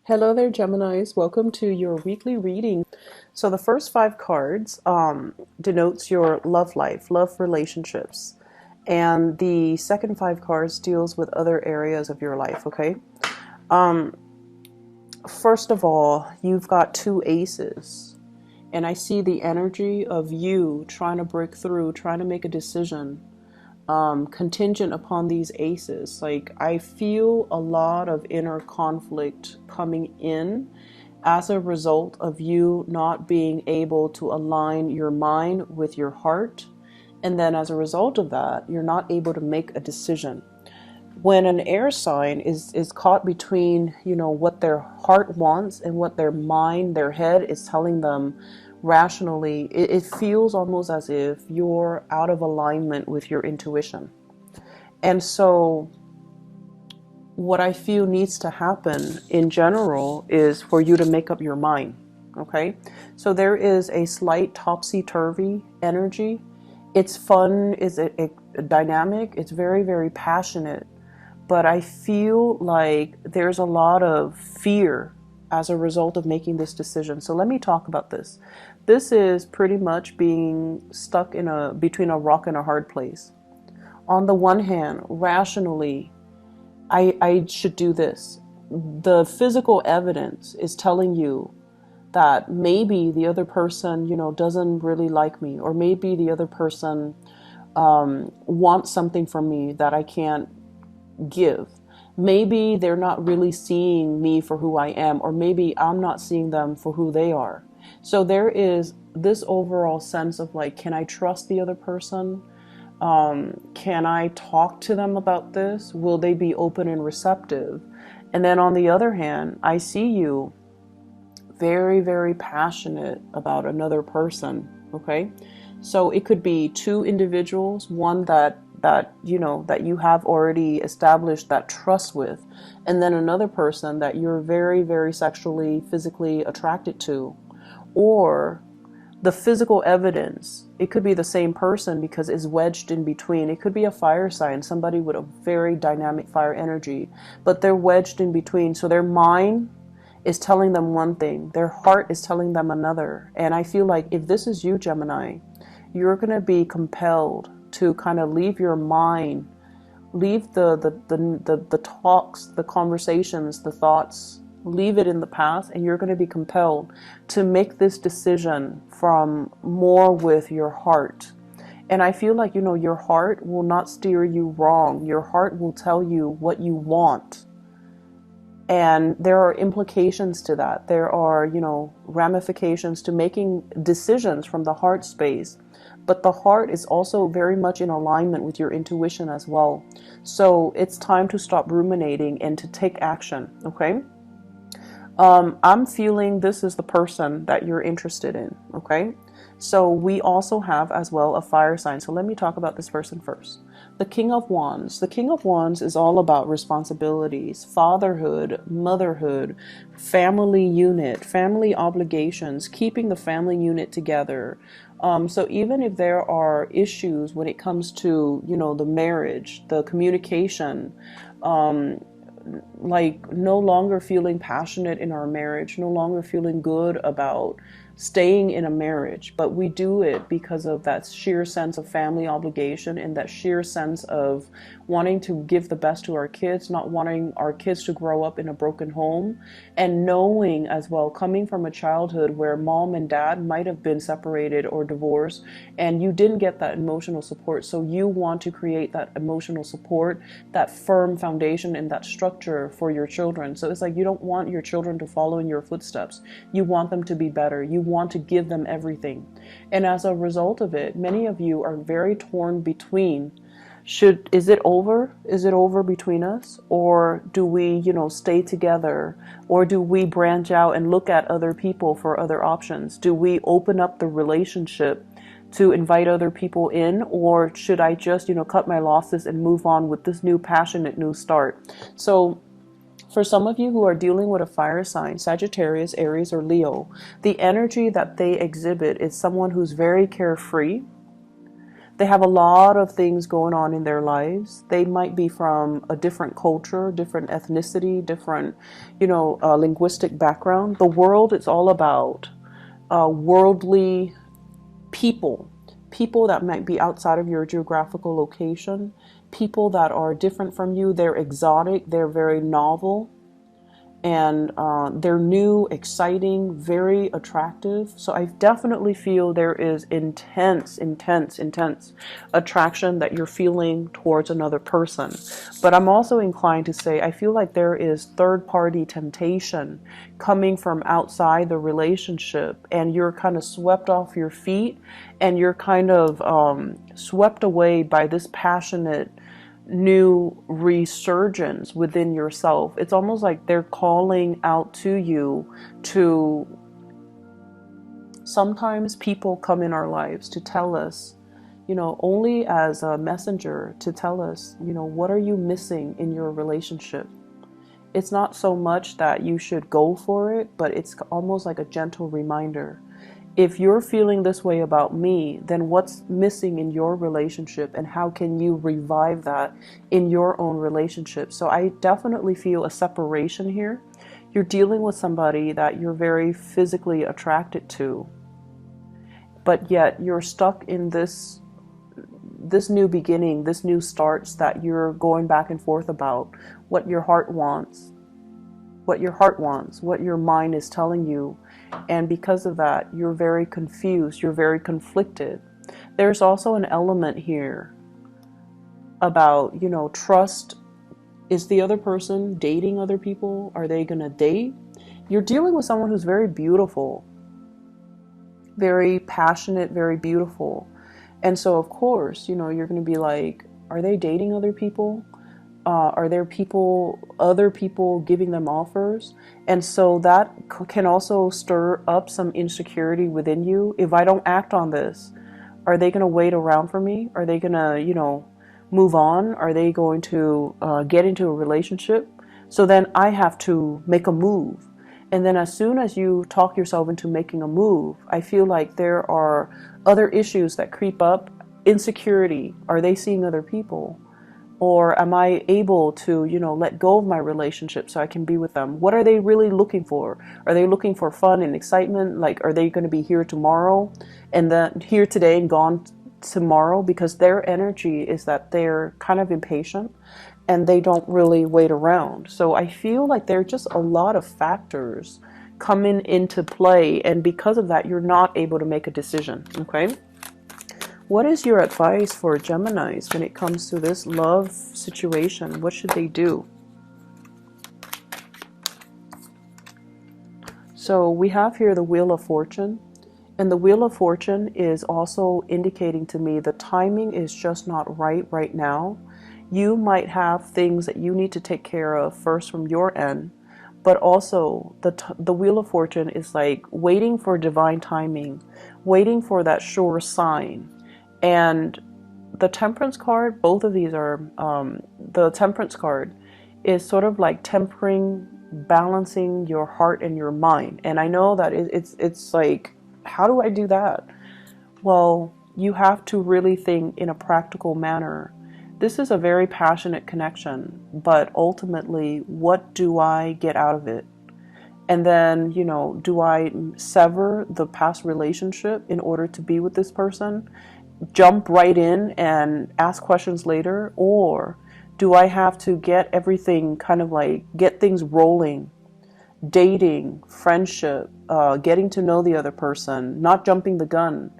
Hello there, Geminis. Welcome to your weekly reading. So the first five cards denotes your love life, love relationships. And the second five cards deals with other areas of your life, okay? First of all, you've got two aces. And I see the energy of you trying to break through, trying to make a decision, contingent upon these aces. Like, I feel a lot of inner conflict coming in as a result of you not being able to align your mind with your heart. And then as a result of that, you're not able to make a decision. When an air sign is caught between, what their heart wants and what their mind, their head is telling them rationally, it feels almost as if you're out of alignment with your intuition. And so what I feel needs to happen in general is for you to make up your mind. Okay, so there is a slight topsy-turvy energy. It's fun, it's a dynamic, it's very, very passionate, but I feel like there's a lot of fear as a result of making this decision. So let me talk about this. This is pretty much being stuck between a rock and a hard place. On the one hand, rationally, I should do this. The physical evidence is telling you that maybe the other person, doesn't really like me, or maybe the other person wants something from me that I can't give. Maybe they're not really seeing me for who I am, or maybe I'm not seeing them for who they are. So there is this overall sense of like, can I trust the other person? Can I talk to them about this? Will they be open and receptive? And then on the other hand, I see you very, very passionate about another person. Okay. So it could be two individuals, one that you have already established that trust with, and then another person that you're very, very sexually, physically attracted to. Or the physical evidence, it could be the same person because it's wedged in between. It could be a fire sign, somebody with a very dynamic fire energy, but they're wedged in between. So their mind is telling them one thing, their heart is telling them another. And I feel like if this is you, Gemini, you're going to be compelled to kind of leave your mind, leave the talks, the conversations, the thoughts, leave it in the past, and you're going to be compelled to make this decision from more with your heart. And I feel like, your heart will not steer you wrong. Your heart will tell you what you want. And there are implications to that. There are, ramifications to making decisions from the heart space. But the heart is also very much in alignment with your intuition as well. So it's time to stop ruminating and to take action, okay? I'm feeling this is the person that you're interested in, okay? So we also have as well a fire sign. So let me talk about this person first. The King of Wands. The King of Wands is all about responsibilities, fatherhood, motherhood, family unit, family obligations, keeping the family unit together. So even if there are issues when it comes to, the marriage, the communication, like no longer feeling passionate in our marriage, no longer feeling good about staying in a marriage, but we do it because of that sheer sense of family obligation and that sheer sense of wanting to give the best to our kids, not wanting our kids to grow up in a broken home, and knowing as well, coming from a childhood where mom and dad might have been separated or divorced and you didn't get that emotional support. So you want to create that emotional support, that firm foundation and that structure for your children. So it's like you don't want your children to follow in your footsteps. You want them to be better. You want to give them everything. And as a result of it, many of you are very torn between, is it over? Is it over between us? Or do we, stay together? Or do we branch out and look at other people for other options? Do we open up the relationship to invite other people in? Or should I just, cut my losses and move on with this new passionate new start? So for some of you who are dealing with a fire sign, Sagittarius, Aries, or Leo, the energy that they exhibit is someone who's very carefree, They have a lot of things going on in their lives. They might be from a different culture, different ethnicity, different, linguistic background. The world is all about worldly people, people that might be outside of your geographical location, people that are different from you. They're exotic, they're very novel, and they're new, exciting, very attractive. So I definitely feel there is intense attraction that you're feeling towards another person. But I'm also inclined to say I feel like there is third-party temptation coming from outside the relationship, and you're kind of swept off your feet, and you're kind of swept away by this passionate new resurgence within yourself. It's almost like they're calling out to you to, sometimes people come in our lives to tell us, only as a messenger, to tell us, what are you missing in your relationship? It's not so much that you should go for it, but it's almost like a gentle reminder. If you're feeling this way about me, then what's missing in your relationship, and how can you revive that in your own relationship? So I definitely feel a separation here. You're dealing with somebody that you're very physically attracted to, but yet you're stuck in this new beginning, this new starts that you're going back and forth about, what your heart wants, what your mind is telling you. And because of that, you're very confused, you're very conflicted. There's also an element here about, trust. Is the other person dating other people? Are they going to date? You're dealing with someone who's very beautiful, very passionate, very beautiful. And so, of course, you're going to be like, are they dating other people? Are there other people giving them offers? And so that can also stir up some insecurity within you. If I don't act on this, are they going to wait around for me? Are they going to, move on? Are they going to get into a relationship? So then I have to make a move. And then as soon as you talk yourself into making a move, I feel like there are other issues that creep up. Insecurity. Are they seeing other people? Or am I able to, let go of my relationship so I can be with them? What are they really looking for? Are they looking for fun and excitement? Like, are they going to be here tomorrow and then here today and gone tomorrow? Because their energy is that they're kind of impatient and they don't really wait around. So I feel like there are just a lot of factors coming into play. And because of that, you're not able to make a decision. Okay. What is your advice for Geminis when it comes to this love situation? What should they do? So we have here the Wheel of Fortune. And the Wheel of Fortune is also indicating to me the timing is just not right now. You might have things that you need to take care of first from your end. But also the Wheel of Fortune is like waiting for divine timing, waiting for that sure sign. And the Temperance card, both of these are, the Temperance card is sort of like tempering, balancing your heart and your mind. And I know that it's like, how do I do that? Well, you have to really think in a practical manner. This is a very passionate connection, but ultimately, what do I get out of it? And then, do I sever the past relationship in order to be with this person? Jump right in and ask questions later? Or do I have to get everything kind of like, get things rolling, dating, friendship, getting to know the other person, not jumping the gun,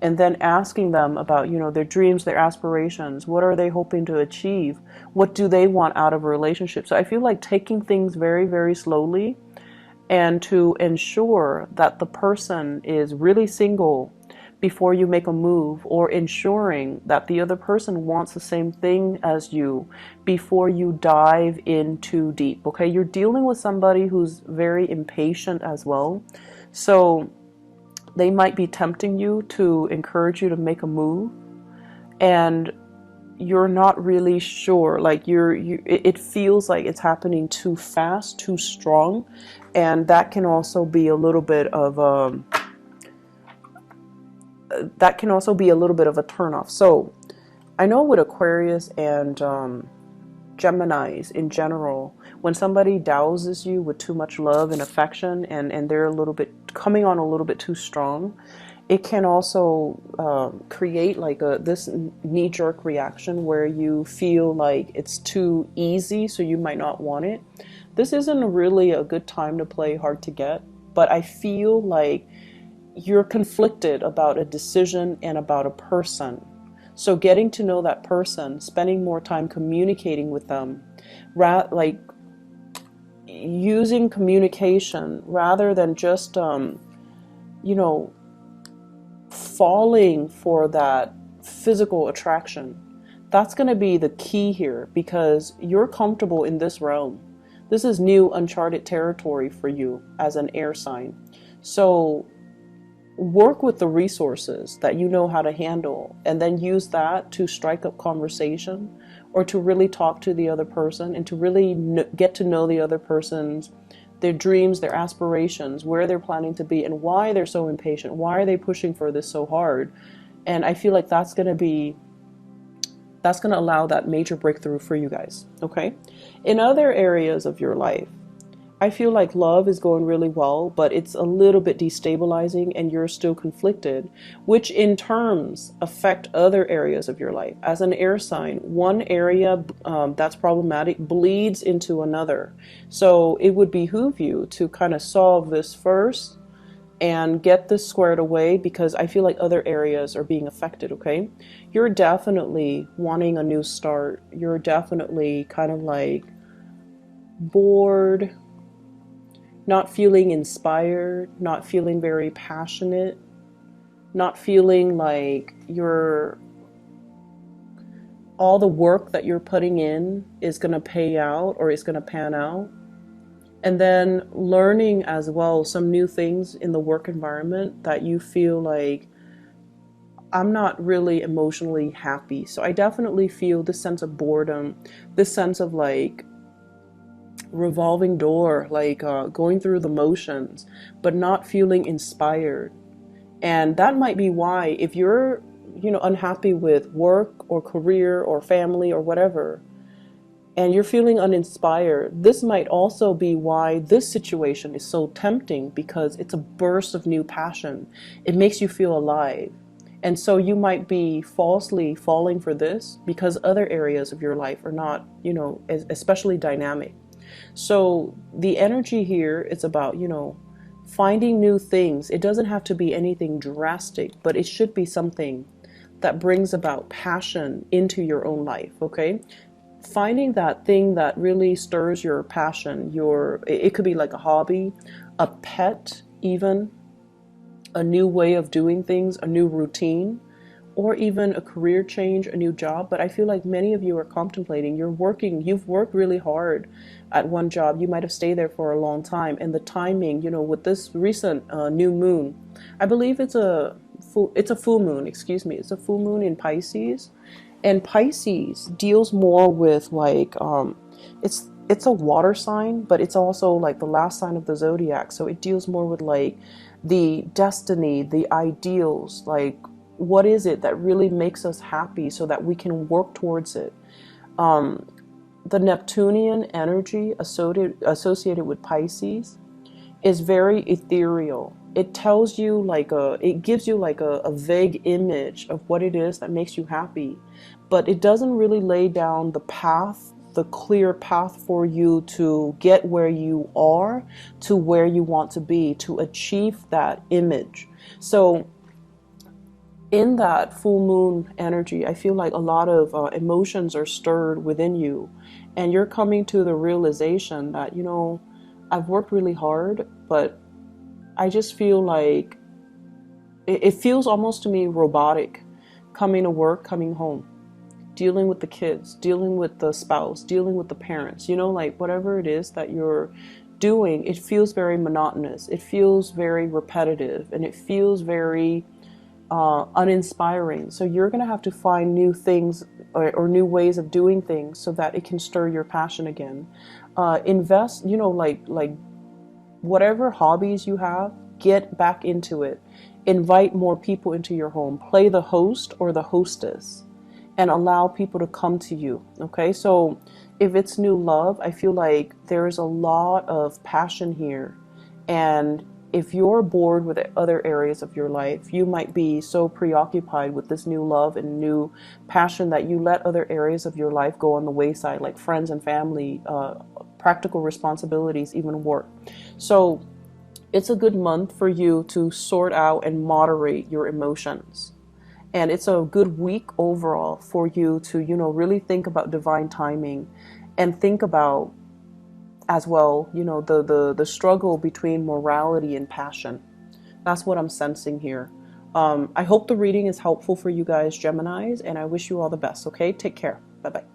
and then asking them about, their dreams, their aspirations, what are they hoping to achieve? What do they want out of a relationship? So I feel like taking things very, very slowly, and to ensure that the person is really single before you make a move, or ensuring that the other person wants the same thing as you before you dive in too deep. Okay, you're dealing with somebody who's very impatient as well. So they might be tempting you to encourage you to make a move, and you're not really sure. Like it feels like it's happening too fast, too strong, and that can also be a little bit of that can also be a little bit of a turnoff. So I know with Aquarius and Geminis in general, when somebody douses you with too much love and affection, and they're a little bit coming on a little bit too strong, it can also create like this knee-jerk reaction where you feel like it's too easy, so you might not want it. This isn't really a good time to play hard to get, but I feel like you're conflicted about a decision and about a person. So getting to know that person, spending more time communicating with them, like using communication rather than just, you know, falling for that physical attraction. That's going to be the key here, because you're comfortable in this realm. This is new, uncharted territory for you as an air sign. So work with the resources that you know how to handle, and then use that to strike up conversation, or to really talk to the other person, and to really get to know the other person's, their dreams, their aspirations, where they're planning to be, and why they're so impatient. Why are they pushing for this so hard? And I feel like that's going to allow that major breakthrough for you guys. Okay. In other areas of your life, I feel like love is going really well, but it's a little bit destabilizing, and you're still conflicted, which in terms affect other areas of your life. As an air sign, one area that's problematic bleeds into another. So it would behoove you to kind of solve this first and get this squared away, because I feel like other areas are being affected. Okay. You're definitely wanting a new start. You're definitely kind of like bored, not feeling inspired, not feeling very passionate, not feeling like all the work that you're putting in is going to pay out, or is going to pan out. And then learning as well some new things in the work environment that you feel like, I'm not really emotionally happy. So I definitely feel this sense of boredom, this sense of like revolving door, like going through the motions, but not feeling inspired. And that might be why, if you're, unhappy with work or career or family or whatever, and you're feeling uninspired, this might also be why this situation is so tempting, because it's a burst of new passion. It makes you feel alive. And so you might be falsely falling for this because other areas of your life are not, especially dynamic. So the energy here is about, finding new things. It doesn't have to be anything drastic, but it should be something that brings about passion into your own life. Okay. Finding that thing that really stirs your passion, it could be like a hobby, a pet, even a new way of doing things, a new routine, or even a career change, a new job. But I feel like many of you are contemplating, you've worked really hard at one job. You might have stayed there for a long time, and the timing, with this recent new moon, I believe it's a full moon, excuse me. It's a full moon in Pisces. And Pisces deals more with like, it's a water sign, but it's also like the last sign of the zodiac. So it deals more with like the destiny, the ideals, like what is it that really makes us happy so that we can work towards it. The Neptunian energy associated with Pisces is very ethereal. It tells you it gives you like a vague image of what it is that makes you happy, but it doesn't really lay down the clear path for you to get where you are to where you want to be, to achieve that image. So in that full moon energy, I feel like a lot of emotions are stirred within you, and you're coming to the realization that, I've worked really hard, but I just feel like it feels almost to me robotic, coming to work, coming home, dealing with the kids, dealing with the spouse, dealing with the parents, like whatever it is that you're doing, it feels very monotonous. It feels very repetitive, and it feels very uninspiring. So you're going to have to find new things or new ways of doing things so that it can stir your passion again. Invest, like whatever hobbies you have, get back into it. invite more people into your home. Play the host or the hostess and allow people to come to you. Okay, so if it's new love, I feel like there's a lot of passion here. And if you're bored with other areas of your life, you might be so preoccupied with this new love and new passion that you let other areas of your life go on the wayside, like friends and family, practical responsibilities, even work. So it's a good month for you to sort out and moderate your emotions. And it's a good week overall for you to, really think about divine timing and think about as well, the struggle between morality and passion. That's what I'm sensing here. I hope the reading is helpful for you guys, Geminis, and I wish you all the best. Okay, take care. Bye-bye.